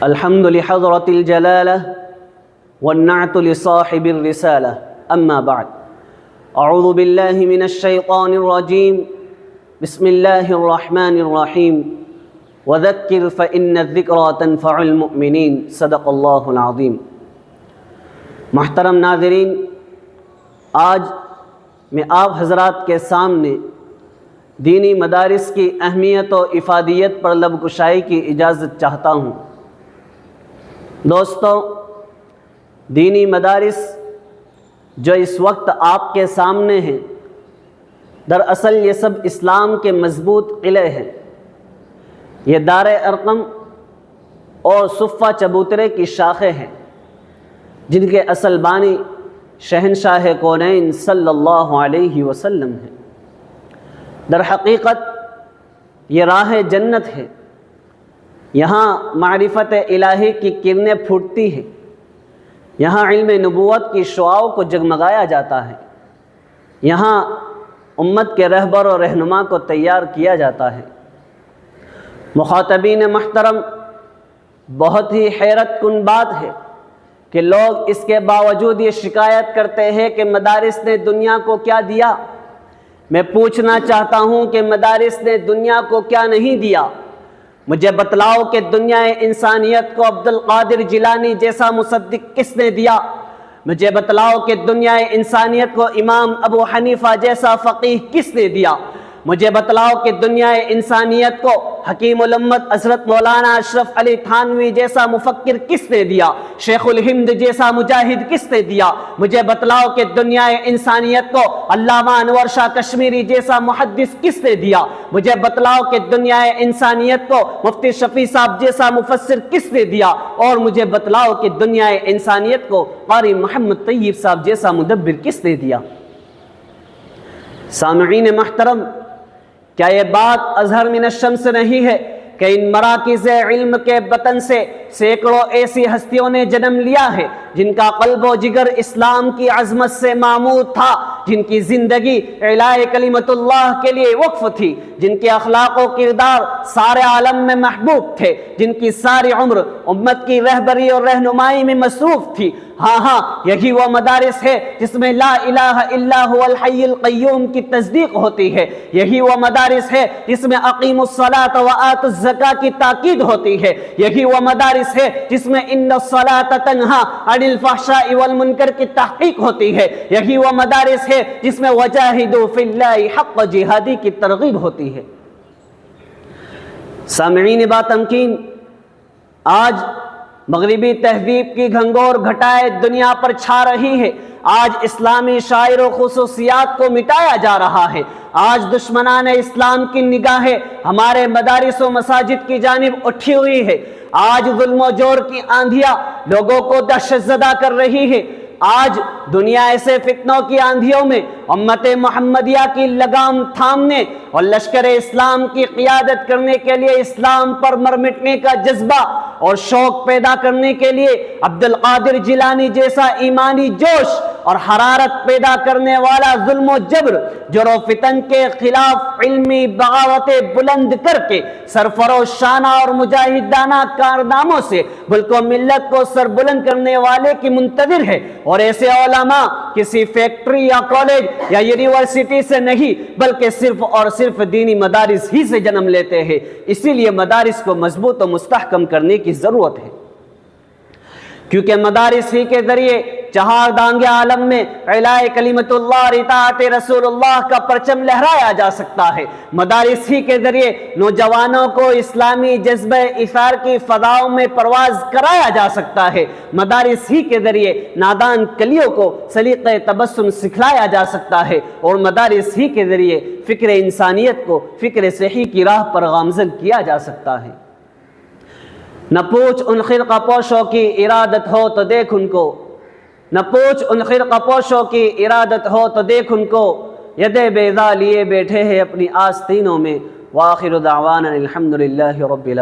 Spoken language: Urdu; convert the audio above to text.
الحمد لحضرة الجلالة والنعت لصاحب الرسالة أما بعد أعوذ بالله من الشيطان الرجيم بسم الله الرحمن الرحيم وذكر فإن الذكرى تنفع المؤمنين صدق اللہ العظیم۔ محترم ناظرین، آج میں آپ حضرات کے سامنے دینی مدارس کی اہمیت و افادیت پر لب کشائی کی اجازت چاہتا ہوں۔ دوستو، دینی مدارس جو اس وقت آپ کے سامنے ہیں، دراصل یہ سب اسلام کے مضبوط قلعے ہیں۔ یہ دار ارقم اور صفہ چبوترے کی شاخیں ہیں، جن کے اصل بانی شہنشاہ کونین صلی اللہ علیہ وسلم ہیں۔ در حقیقت یہ راہ جنت ہے۔ یہاں معرفت الہی کی کرنیں پھوٹتی ہیں، یہاں علم نبوت کی شعاؤں کو جگمگایا جاتا ہے، یہاں امت کے رہبر و رہنما کو تیار کیا جاتا ہے۔ مخاطبین محترم، بہت ہی حیرت کن بات ہے کہ لوگ اس کے باوجود یہ شکایت کرتے ہیں کہ مدارس نے دنیا کو کیا دیا۔ میں پوچھنا چاہتا ہوں کہ مدارس نے دنیا کو کیا نہیں دیا؟ مجھے بتلاؤ کہ دنیا انسانیت کو عبد القادر جیلانی جیسا مصدق کس نے دیا؟ مجھے بتلاؤ کہ دنیا انسانیت کو امام ابو حنیفہ جیسا فقیہ کس نے دیا؟ مجھے بتلاؤ کہ دنیا انسانیت کو حکیم الامت حضرت مولانا اشرف علی تھانوی جیسا مفکر کس نے دیا؟ شیخ الہند جیسا مجاہد کس نے دیا؟ مجھے بتلاؤ کہ دنیا انسانیت کو علامہ انور شاہ کشمیری جیسا محدث کس نے دیا؟ مجھے بتلاؤ کہ دنیا انسانیت کو مفتی شفیع صاحب جیسا مفسر کس نے دیا؟ اور مجھے بتلاؤ کہ دنیا انسانیت کو قاری محمد طیب صاحب جیسا مدبر کس نے دیا؟ سامعین محترم، کیا یہ بات اظہر من الشمس نہیں ہے کہ ان مراکز علم کے بطن سے سینکڑوں ایسی ہستیوں نے جنم لیا ہے جن کا قلب و جگر اسلام کی عظمت سے معمور تھا، جن کی زندگی اعلاء کلمت اللہ کے لیے وقف تھی، جن کے اخلاق و کردار سارے عالم میں محبوب تھے، جن کی ساری عمر امت کی رہبری اور رہنمائی میں مصروف تھی۔ ہاں، یہی وہ مدارس ہے جس میں لا الہ الا هو الحی القیوم کی تصدیق ہوتی ہے۔ یہی وہ مدارس ہے جس میں اقیموا الصلاۃ وآتوا الزکاۃ کی تاکید ہوتی ہے۔ یہی وہ مدارس ہے جس میں ان الصلاۃ تنہی عن الفحشاء والمنکر کی تحقیق ہوتی ہے۔ یہی وہ مدارس ہے جس میں وجاہدوا فی اللہ حق جہادی کی ترغیب ہوتی ہے۔ سامعین با تمکین، آج مغربی تہذیب کی گھنگور گھٹائے دنیا پر چھا رہی ہے۔ آج اسلامی شاعر و خصوصیات کو مٹایا جا رہا ہے۔ آج دشمنان اسلام کی نگاہیں ہمارے مدارس و مساجد کی جانب اٹھی ہوئی ہے۔ آج ظلم و جور کی آندھیاں لوگوں کو دہشت زدہ کر رہی ہے۔ آج دنیا ایسے فتنوں کی آندھیوں میں امت محمدیہ کی لگام تھامنے اور لشکر اسلام کی قیادت کرنے کے لیے اسلام پر مر مٹنے کا جذبہ اور شوق پیدا کرنے کے لیے عبد القادر جیلانی جیسا ایمانی جوش اور حرارت پیدا کرنے والا ظلم و جبر، جور و فتن کے خلاف علمی بغاوتیں بلند کر کے سرفروشانہ اور مجاہدانہ کارناموں سے ملک و ملت کو سربلند کرنے والے کی منتظر ہے۔ اور ایسے علماء کسی فیکٹری یا کالج یا یونیورسٹی سے نہیں بلکہ صرف اور صرف دینی مدارس ہی سے جنم لیتے ہیں۔ اسی لیے مدارس کو مضبوط و مستحکم کرنے کی ضرورت ہے، کیونکہ مدارس ہی کے ذریعے چہار دانگ عالم میں اعلاء کلمت اللہ اور اطاعت رسول اللہ کا پرچم لہرایا جا سکتا ہے۔ مدارس ہی کے ذریعے نوجوانوں کو اسلامی جذبہ ایثار کی فضاؤں میں پرواز کرایا جا سکتا ہے۔ مدارس ہی کے ذریعے نادان کلیوں کو سلیقہ تبسم سکھلایا جا سکتا ہے، اور مدارس ہی کے ذریعے فکر انسانیت کو فکر صحیح کی راہ پر گامزن کیا جا سکتا ہے۔ نہ پوچھ ان خرقہ پوشوں کی ارادت ہو تو دیکھ ان کو، نہ پوچھ ان خرقہ پوشوں کی ارادت ہو تو دیکھ ان کو، یدے بیضا لیے بیٹھے ہیں اپنی آستینوں میں۔ وآخر دعوانا الحمدللہ رب العالمین۔